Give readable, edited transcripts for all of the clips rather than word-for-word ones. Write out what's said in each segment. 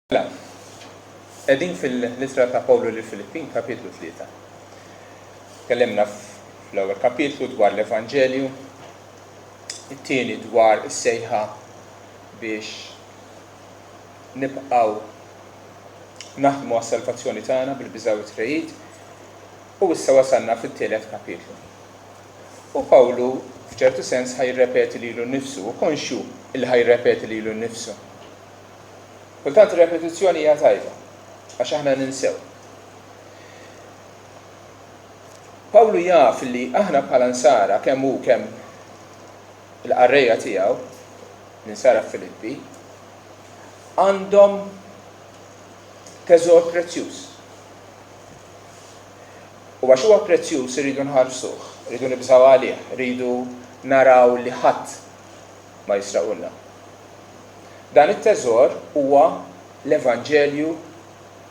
Qegħdin fil-Littra ta' Pawlu lill-Filippin, kapitlu 3. Tkellimna fl-ewwel kapitlu dwar l-Evanġelju, it-tieni dwar is-sejħa biex nibqgħu naħdmu għas-salvazzjoni tagħna bil-biża' u t-tħejjid, u issa wasalna fit-tielet kapitlu. U Pawlu f'ċertu sens ħajrepeti lilu nnifsu, u konxu li ħajrepeti lilu nnifsu. Kultant ir-repetizzjoni hija tajba, għax aħna ninsew. Pawlu jaf li aħna bħala nsara kemm hu kemm il-qarrejja tiegħu, l-insara Filippi, għandhom teżor prezzjuż. U għax huwa prezzjuż iridu nħarsuh, iridu nibżgħu għalih, iridu naraw li ħadd ma jisraqulna. Dan it-teżor huwa l-Evanġelju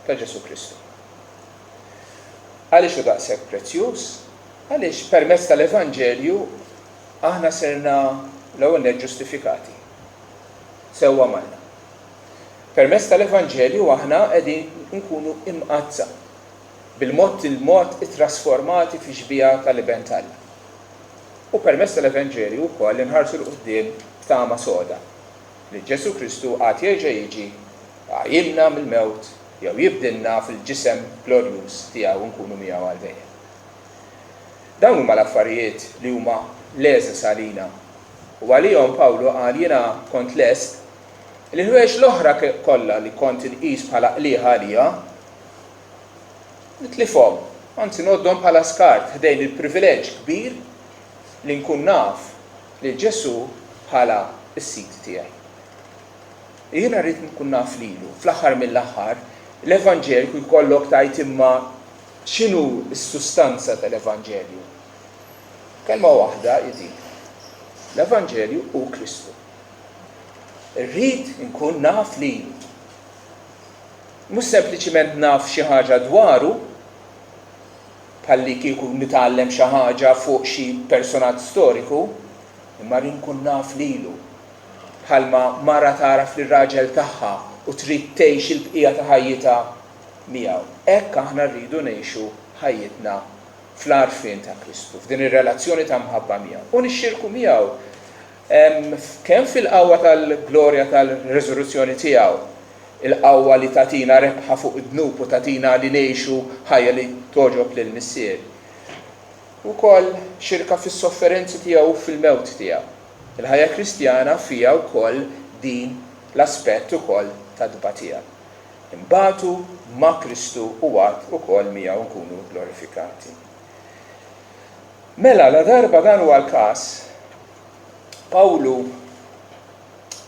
ta' Ġesu Kristu. Għaliex hu daqshekk prezzjuż? Għaliex permezz tal-Evanġelju aħna sirna l-ewwel ġustifikati. Sewwa malna. Permezz tal-Evanġelju aħna qegħdin nkunu imqazza bil-mod ittrasformati fi xbija tal-iben Alla. U permezz tal-Evanġelju wkoll inħarsu l-qudiem b'tama soda li Ġesu Kristu għad jerġa' jiġi għajimna mill-mewt jew jibdilna fil-ġisem glorjuż tiegħu nkunu miegħu għal dejjem. Dawn huma l-affarijiet li huma leżes għalina. U għalihom Pawlu qal jiena kont lest li l-ħwejjex l-oħra kollha li kont inqis bħala qlieħ għalija nitlifhom, anzi ngħoddhom bħala skart ħdejn il-privileġġ kbir li nkun naf li Ġesu bħala s-sit tiegħi. Jiena rrid nkun naf lilu, fl-aħħar mill-aħħar, l-Evanġelju jkollok tgħid imma x'inhu s-sustanza tal-Evanġelju. Kelma waħda dik. L-Evanġelju hu Kristu. Irrid nkun naf lilu. Mhux sempliċiment naf xi ħaġa dwaru, bħalli kieku nitgħallem xi ħaġa fuq xi personaġġ storiku, imma rrid nkun naf lilu. Bħalma mara taraf lir-raġel tagħha u trid tgħix il-bqija ta' ħajjitha miegħu. Hekk aħna rridu ngħixu ħajjitna fl-għarfien ta' Kristu, f'din ir-relazzjoni ta' mħabba miegħu. U nixxirku miegħu kemm fil-qawwa tal-glorja tal-reżoluzzjoni tiegħu, il-qawwa li tagħtina rebħa fuq id-dnub u tagħtina li ngħixu ħajja li toġob lill-missier. Ukoll xirka fis-sofferenzi tiegħu u fil-mewt tiegħu. Il-ħajja Kristjana fija wkoll din l-aspett ukoll tad-dba tiegħu. Imbagħtu ma' Kristu u għad ukoll miegħu nkunu glorifikati. Mela la darba dan huwa l-każ, Pawlu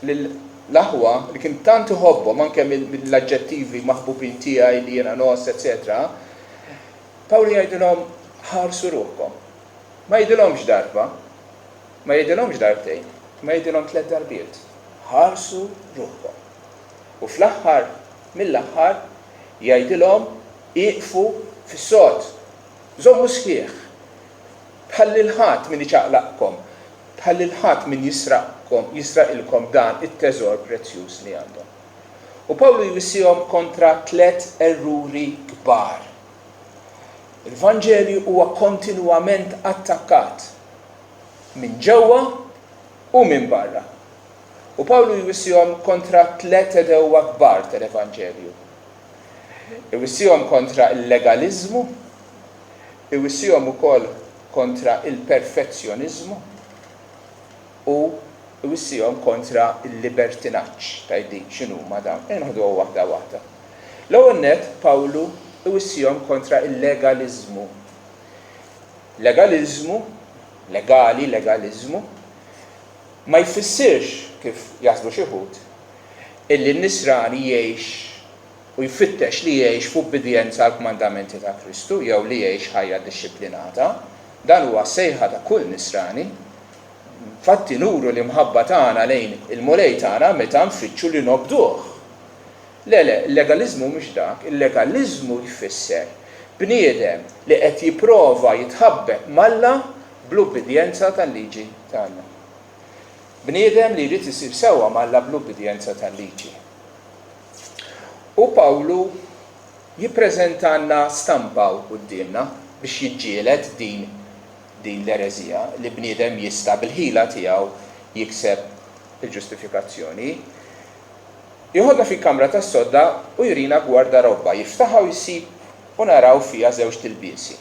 l-aħwa li kien tant iħobbhom anke mill-aġġettivi maħbubin tiegħi li jiena nos, etc. Pawlu jgħidilhom ħarsu ruħkom. Ma jgħidilhomx darba, ma jgħidilhomx darbtejn, ma jgħidilhom 3 darbiet. Ħarsu ruħkom. U fl-aħħar mill-aħħar jgħidilhom iqfu fis-sod. Żommu sħiħ. Bħalli l-ħadd min iċaqlaqkom, bħalli l-ħadd min jisraqilkom dan it-teżor prezzjuż li għandhom. U Pawlu jwissihom kontra 3 erruri kbar. Il-Vanġelju huwa kontinwament attakkat minn ġewwa u minn barra. U Pawlu jwissihom kontra 3 edewwa kbar tal-Evanġelju. Jwissihom kontra il-legalizmu, jwissihom ukoll kontra il-perfezzjoniżmu u jwissihom kontra il-libertinaġġ ta' dik x'inhuma dawn. Inħodu waħda waħda. L-ewwel nett Pawlu jwissihom kontra il-legalizmu. Legalizmu, ma jfissirx kif jaħsbu xi ħud illi n-nisrani jgħix u jfittex li jgħix fuq bidjenza għall kmandamenti ta' Kristu jew li jgħix ħajja dixxiplinata. Dan huwa sejħa ta' kull nisrani. Infatti nuru li mħabba tagħna lejn il-mulej tagħna meta nfittxu li nobduh. Le, il-legalizmu mhux dak, il-legalizmu jfisser bniedem li qed jipprova jitħabbek malla bl-ubbidjenza tal-liġi tagħna. Bniedem li jrid isir sewwa malla bl-ubbidjenza tal-liġi. U Pawlu jippreżentanna stampa qudiemna biex jiġġieled din l-erezija li bniedem jista' bil-ħila tiegħu jikseb il-ġustifikazzjoni. Jieħodna fil-kamra tas-sodda u jurina gwarda robba, jiftaħa u jsib u naraw fiha żewġ tilbiesi.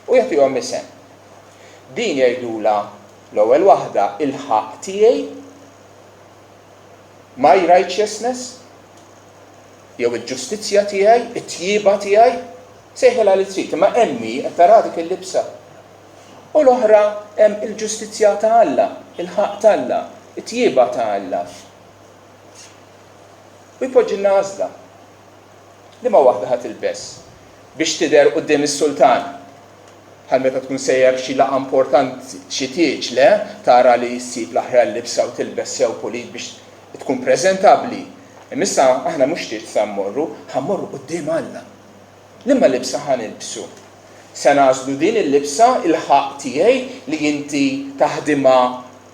U jagħtihom isem. Din jgħidula l-ewwel waħda il-ħaq tiegħi, my righteousness, jew il-ġustizzja tiegħi, it-tjieba tiegħi, sejħilha li trid, imma emmi qed tara dik il-libsa. U l-oħra hemm il-ġustizzja ta' Alla, il-ħaq ta' Alla, it-tjieba ta' Alla. U jpoġġilna għażla. Liema waħda ħadd ilbes biex tidher quddiem is-sultan. Bħal meta tkun sejjer xi laqgħa importanti xi tieġ le tara li ssib l-aħjar libsa u tilbes sew pulit biex tkun preżentabbli. Imissa aħna mhux trid sa mmorru, ħammorru quddiem Alla. Liema libsa ħanilbsu. Se nażlu din il-libsa il-ħaq tiegħi li inti taħdimha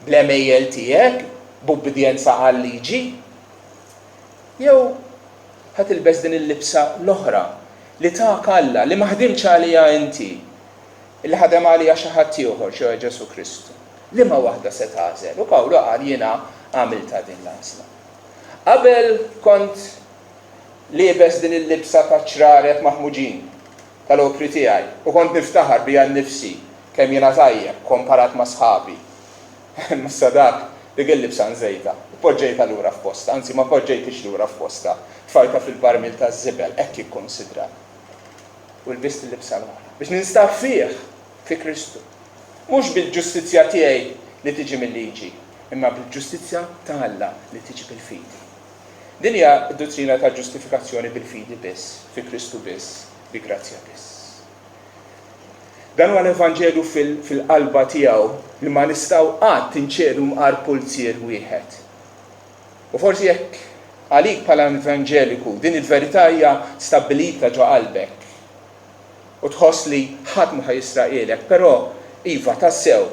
bl-emejjel tiegħek b'ubbidjenza għal-liġi. Jew ħatilbes din il-libsa l-oħra li tak Alla li ma ħdimx għaliha inti, li ħadem għaliha xi ħadd ieħor xi Ġesu Kristu. Liema waħda se tagħżel? U Pawlu qal jiena għamilta din l-għażla. Qabel kont liebes din il-libsa ta' ċraret maħmuġin tal-opri tiegħi u kont niftaħar biha nnifsi kemm jiena tajjeb komparat ma' sħabi. Missa dak dik il-libsa nżejta, poġġejta lura f'posta, anzi ma poġġejtix lura f'posta, tfajta fil-barmil taż-żibel, hekk jikkonsidra. U lbist il-libsa l-oħra biex ninstab fih fi Kristu. Mhux bil-ġustizzja tiegħi li tiġi mill-liġi, imma bil-ġustizzja ta' Alla li tiġi bil-fidi. Din hija d-dottrina ta' ġustifikazzjoni bil-fidi biss, fi Kristu biss, bi grazzja biss. Dan huwa l-Evanġelju fil-qalba tiegħu li ma nistgħu qatt inċedu mqar pulzier wieħed. U forsi jekk għalik bħala evanġeliku din il-verità hija stabbilita ġo qalbek u tħoss li ħadd ma ħajisraqilek, però iva tassew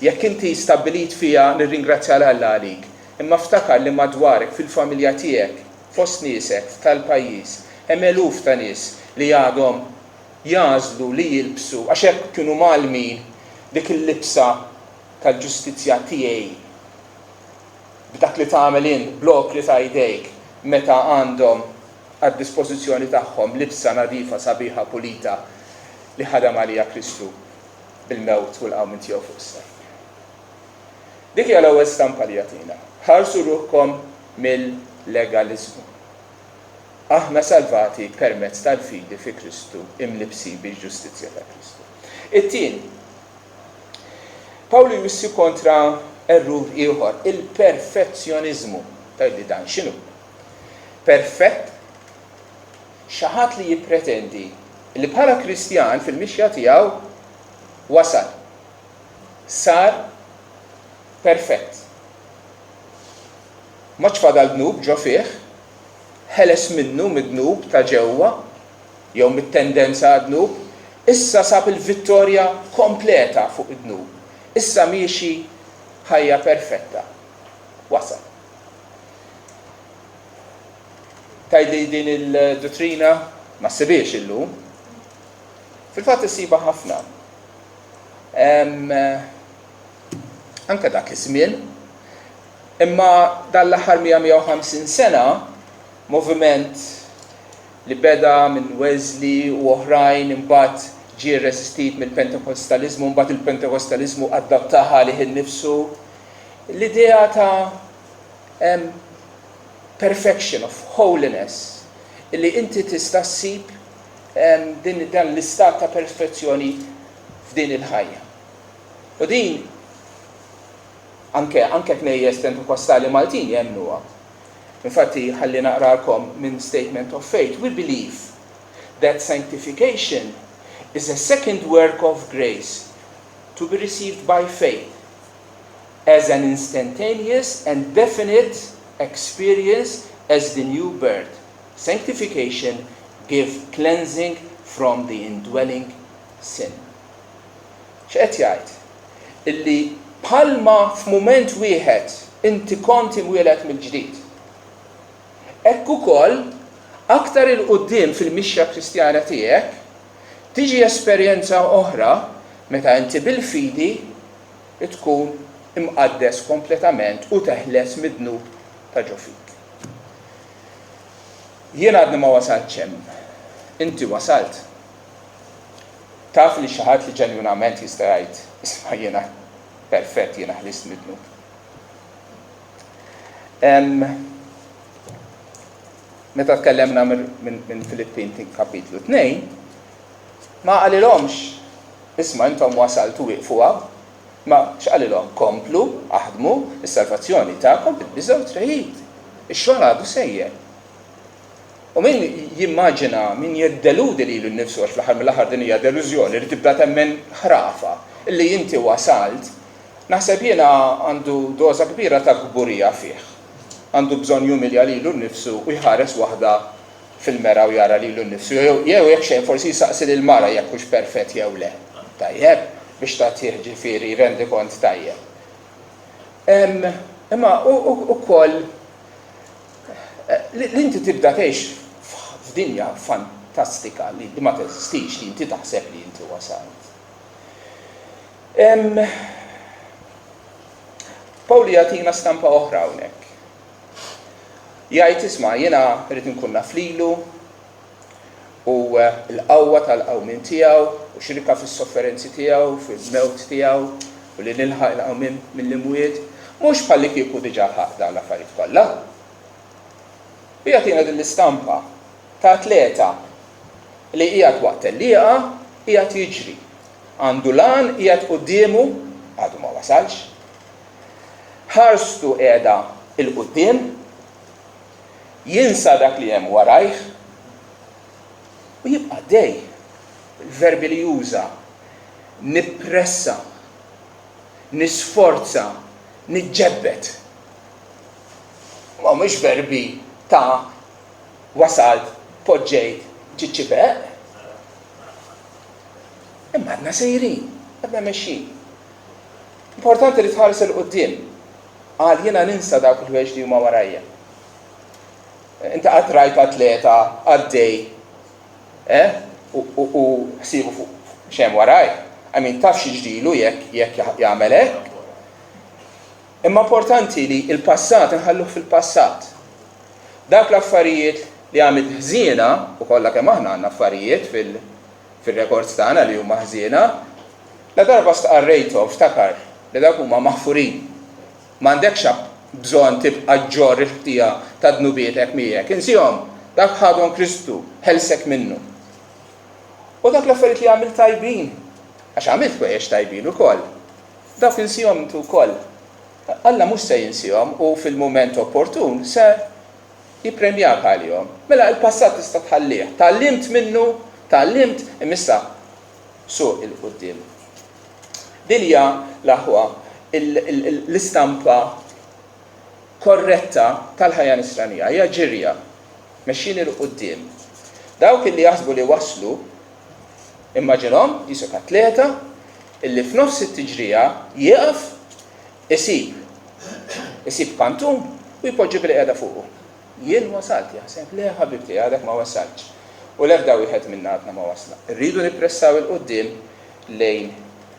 jekk inti stabbilit fiha nirringrazzja Alla għalik, imma ftakar li madwarek fil-familja tiegħek, fost niesek tal-pajjiż, hemm eluf ta' nies li għadhom jażlu li jilbsu għax hekk kienu malmin dik il-libsa tal-ġustizzja tiegħi b'dak li tagħmel in blok li ta' jdejk meta għandhom għad-dispożizzjoni tagħhom libsa nadifa sabiħa pulita li ħadem għaliha Kristu bil-mewt u l-qawm tiegħu fuq is-sarf. Dik hija l-ewwel stampa li jagħtina. Ħarsu ruħkom mill-legaliżmu. Aħna salvati permezz tal-fidi fi Kristu imlibsi bil-ġustizzja ta' Kristu. It-tieni, Pawlu jwissi kontra errur ieħor, il-perfezzjonizmu. Tajli dan x'inhu? Perfett xi ħadd li jippretendi li bħala Kristjan fil-mixja tiegħu wasal, sar perfett. Ma ċfadal dnub ġo fih, ħeles minnu mid-dnub ta' ġewwa, jew mit-tendenza għad-dnub, issa sab il-vittorja kompleta fuq id-dnub. Issa miexi ħajja perfetta. Wasal. Tajli din il-dottrina ma ssibiex illum. Fil-fatt issiba ħafna. Anke dak iż-żmien, imma dal-aħħar 150 sena moviment li beda minn Wesley u oħrajn imbagħad ġie resistit mill-Pentekostalizmu, mbagħad il-Pentekostalizmu adattaha lih innifsu. L-idea ta' perfection of holiness illi inti tista' ssib dan l-istat ta' perfezzjoni f'din il-ħajja. U din anke knejjes Pentekostali Maltin jemnuha. Infatti ħalli naqralkom minn Statement of Faith. We believe that sanctification is a second work of grace to be received by faith as an instantaneous and definite experience as the new birth. Sanctification gives cleansing from the indwelling sin. X'qed jgħid? Illi bħalma f'mument wieħed inti kont imwieled mill-ġdid. hekk ukoll aktar il-qudiem fil-mixja Kristjana tiegħek tiġi esperjenza oħra meta inti bil-fidi tkun imqaddes kompletament u teħles mid-dnub ta' ġo fik. Jien għadni ma wasaltx hemm, inti wasalt. Taf li xi ħadd li ġenwinament jista' jgħid isma' jiena perfett jiena ħlist mid-dnub. Meta tkellemna minn Filippin kapitlu 2, ma qalilhomx isma' intom wasaltu wieqfuha, ma x'qalilhom komplu, aħdmu, is-salvazzjoni tagħkom bil-biża' u treħid. Ix-xogħol għadu sejjer. U min jimmaġina, min jeddeludi lilu nnifsu għax fl-aħħar mill-aħħar din hija delużjoni li tibda temmen ħrafa illi inti wasalt, naħseb jiena għandu doża kbira ta' gburija fih. Għandu bżonn jumilja lilu nnifsu u jħares waħda fil-mera u jara lilu nnifsu. Jew jekk xejn forsi jisaqsi lil-mara jekk hux perfett jew le. Tajjeb biex tagħtih ġifieri rendi kont tajjeb. Imma ukoll l-inti tibda tgħix f'dinja fantastika li ma teżistix li inti taħseb li inti wasalt. Pawli jagħtina stampa oħra hawnhekk. Jgħid isma' jiena rrid inkun naf lilu u l-qawwa tal-qawmien tiegħu u xrika fis-sofferenzi tiegħu, fil-mewt tiegħu u li nilħaq il-qawmien mill-imwiet, mhux bħalli kieku diġà ħaq dawn l-affarijiet kollha. Jagħtina din l-istampa ta' atleta li qiegħed waqt il-lieqa qiegħed jiġri. Għandu lan qiegħed qudiemu għadu ma wasalx. Ħarstu qiegħda il-qudiem, jinsa dak li hemm warajh u jibqa' dej. Il-verbi li juża nippressa, nisforza, niġġebbet. Ma mhux verbi ta' wasalt, poġġejt, ċiċċibeq. Imma għadna sejrin, għadna mexxin. Importanti li tħares il-qudiem. Għal jiena ninsa dawk il-ħwejjeġ li huma warajja. Inta qatt rajt atleta għaddej, u ħsiebu fuq xemm waraj. Għamin taf xi ġdielu jekk jagħmel hekk. Imma importanti li l-passat inħalluh fil-passat. Dak l-affarijiet li għamil ħżiena, u kollha kemm aħna għandna affarijiet fil-rekords tagħna li huma ħżiena, la darba stqarrejthom ftakar li dak huma maħfurin. M'għandekx bżonn tibqa' ġġorr il-ħtija ta' dnubietek miegħek. Insihom dak ħadhom Kristu, ħelsek minnu. U dak l-affarijiet li għamil tajbin, għax għamilt kwejjex tajbin ukoll. Dak insihom intu wkoll. Alla mhux se jinsihom u fil-mument opportun se jippremjak għalihom. Mela l-passat tista' tħallih. Tallimt minnu, tallimt imissa suq il-qudiem. Din hija l-aħwa l-istampa korretta tal-ħajja nisranija, hija ġirja, mexxin il-qudiem. Dawk illi jaħsbu li waslu, immaġinhom jisuk atleta illi f'nofs it-tiġrija jieqaf isib kantun u jpoġġi bil-qiegħda fuqu. Jien wasalt jaħseb le ħabibti għadek ma wasalx. U l-ebda wieħed minna għadna ma wasla. Rridu nippressaw il-qudiem lejn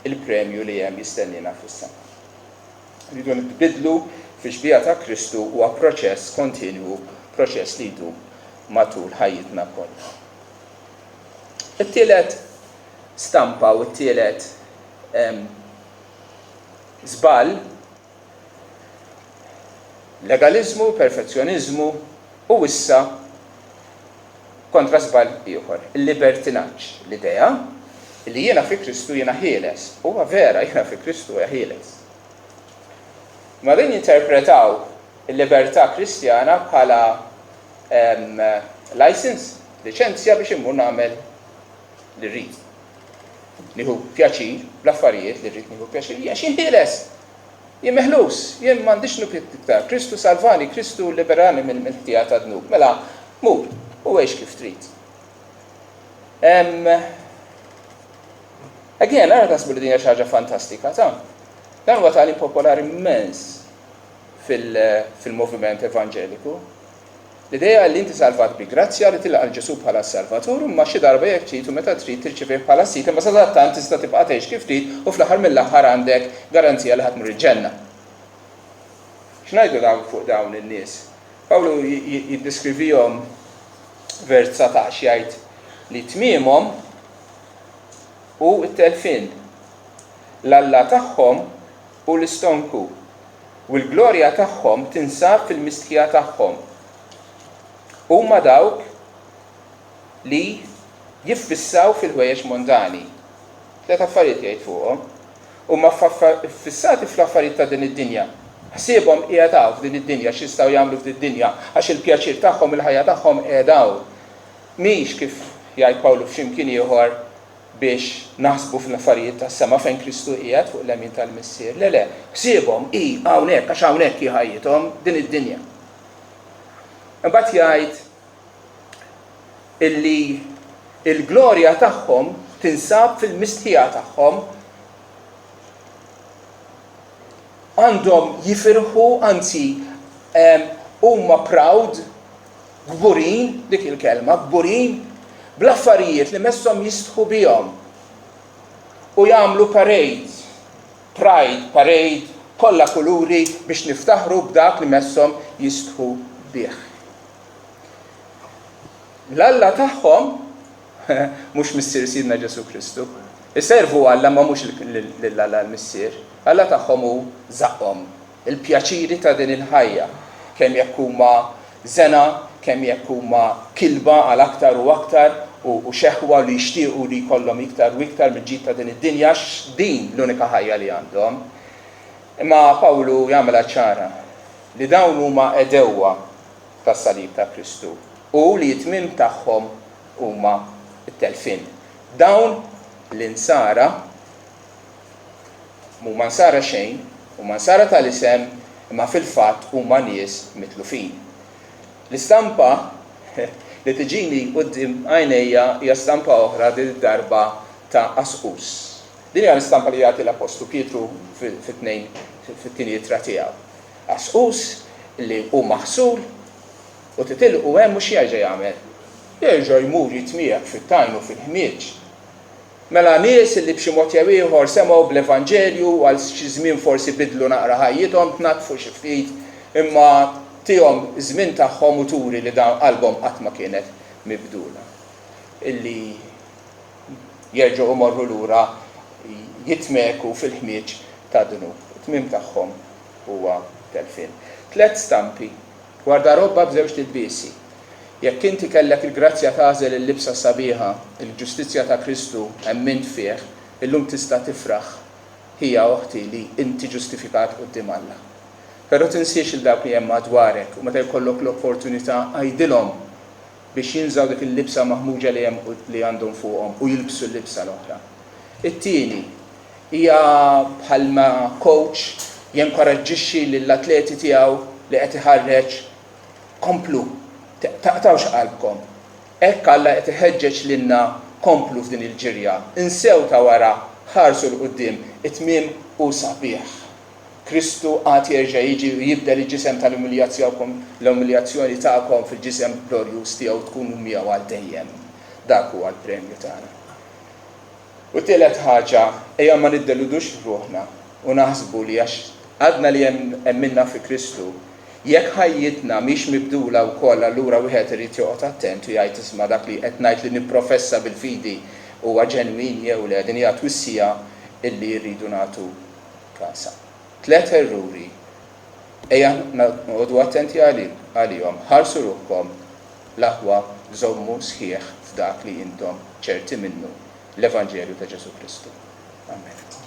il-premju li hemm jistennina fis-sema. Rridu nibidlu fix-xbija ta' Kristu huwa proċess kontinwu, proċess li jdum matul ħajjitna kollha. It-tielet stampa u t-tielet żball legalizmu, perfezzjonizmu u issa kontra żball ieħor, il-libertinaġġ, l-idea li jiena fi Kristu jiena ħieles. Huwa vera jiena fi Kristu hija ħieles. Ma din jinterpretaw il-libertà Kristjana bħala license, liċenzja biex immur nagħmel li rrid. Nieħu pjaċir bl-affarijiet li rrid nieħu pjaċir, għax jien ħieles. Jien meħlus, jien m'għandix nukit iktar. Kristu salvani, Kristu liberani mill-ħtija ta' dnub. Mela, mur, u għex kif trid. Again, għara tasbu li din hija xi ħaġa fantastika, ta' dan huwa tagħlim popolari immens fil-moviment evangeliku. L-idea li inti salvat bi grazzja li tilqa' l-Ġesu bħala Salvatur imma xi darba jekk trid u meta trid tirċevih bħala sit imma sadattant tista' tibqa' tgħix kif trid u fl-aħħar mill-aħħar għandek garanzija li ħadd tmur il-ġenna. X'ngħidu dawn fuq dawn in-nies? Pawlu jiddeskrivihom vers 19 jgħid li tmiemhom u t-telfin l-alla tagħhom u l-istonku u l-glorja tagħhom tinsab fil-mistħija tagħhom. Huma dawk li jiffissaw fil-ħwejjeġ mondani. Tliet affarijiet jgħid fuqhom. Huma fissati fl-affarijiet ta' din id-dinja. Ħsiebhom qiegħdaw f'din id-dinja x'jistgħu jagħmlu f'din id-dinja għax il-pjaċir tagħhom il-ħajja tagħhom qiegħdaw. Mhix kif jgħid Pawlu f'ximkien ieħor biex naħsbu fl-affarijiet tas-sema fejn Kristu qiegħed fuq l-lemin tal-missier. Le, ħsiebhom hawnhekk għax hawnhekk hi ħajjithom din id-dinja. Imbagħad jgħid illi il-glorja tagħhom tinsab fil-mistħija tagħhom għandhom jifirħu anzi huma proud gburin dik il-kelma gburin bl-affarijiet li messhom jistħu bihom u jagħmlu parade kollha kuluri biex niftaħru b'dak li messhom jistħu bih. L-alla tagħhom mhux missier Sidna Ġesu Kristu. Iservu Alla ma mhux lill-Alla l-missier. Alla tagħhom hu żaqhom il-pjaċiri ta' din il-ħajja kemm jekk huma żena, kemm jekk huma kilba għal aktar u aktar u xeħwa li jixtiequ li jkollhom iktar u iktar mill-ġid ta' din id-dinja din l-unika ħajja li għandhom. Imma Pawlu jagħmilha ċara li dawn huma edewwa tas-salib ta' Kristu. U li jitmim tagħhom huma t-telfin. Dawn l-insara huma nsara xejn, huma nsara tal-isem, imma fil-fatt huma nies mitlufin. L-istampa li tiġini quddiem għajnejja hija stampa oħra din id-darba ta' Asqus. Din hija l-istampa li jagħti l-Apostlu Pietru fit-tieni ittra tiegħu. Asqus li hu maħsul u titilqu hemm mhux jerġa' jagħmel. Jerġa' jmur jitmiegħek fit-tajn u fil-ħmieġ. Mela nies li b'xi mod jew ieħor semgħu bl-Evanġelju għal xi żmien forsi bidlu naqra ħajjithom tnatfu xi ftit imma tihom żmien tagħhom u turi li dawn qalbhom qatt ma kienet mibdula. Illi jerġgħu morru lura jitmeku fil-ħmieġ ta' dnub. It-tmiem tagħhom huwa telfin. 3 stampi Guarda robba b'żewġ tilbiesi. Jekk inti kellek il-grazzja tagħżel il-libsa sabiħa, il-ġustizzja ta' Kristu emmint fih, illum tista' tifraħ hija oħti li inti ġustifikat quddiem Alla. Però tinsiex il dawk li hemm madwarek u meta jkollok l-opportunità għajdilhom biex jinżaw dik il-libsa maħmuġa li hemm li għandhom fuqhom u jilbsu l-libsa l-oħra. It-tieni hija bħalma coach jinkoraġġixxi lill-atleti tiegħu li qed iħarreġ komplu, taqtawx qalbkom. Hekk Alla qed iħeġġeġ lilna komplu f'din il-ġirja. Insew ta' wara ħarsu l-qudiem it-tmiem u sabiħ. Kristu għad jerġa' jiġi u jibdel il-ġisem tal-umiljazzjoni tagħkom fil-ġisem glorjuż tiegħu tkunu miegħu għal dejjem. Dak huwa l-premju tagħna. U tielet ħaġa ejja ma niddeludux ruħna u naħsbu li għax għadna li minna fi Kristu jekk ħajjitna mhix mibdula wkoll allura wieħed irid joqgħod attent u jgħid isma' dak li qed ngħid li nipprofessa bil-fidi huwa ġenwin jew le din hija twissija illi rridu nagħtu kasa. 3 erruri ejja noqogħdu attenti għalihom, ħarsu ruħkom l-aħwa żommu sħiħ f'dak li intom ċerti minnu l-Evanġelju ta' Ġesu Kristu. Amen.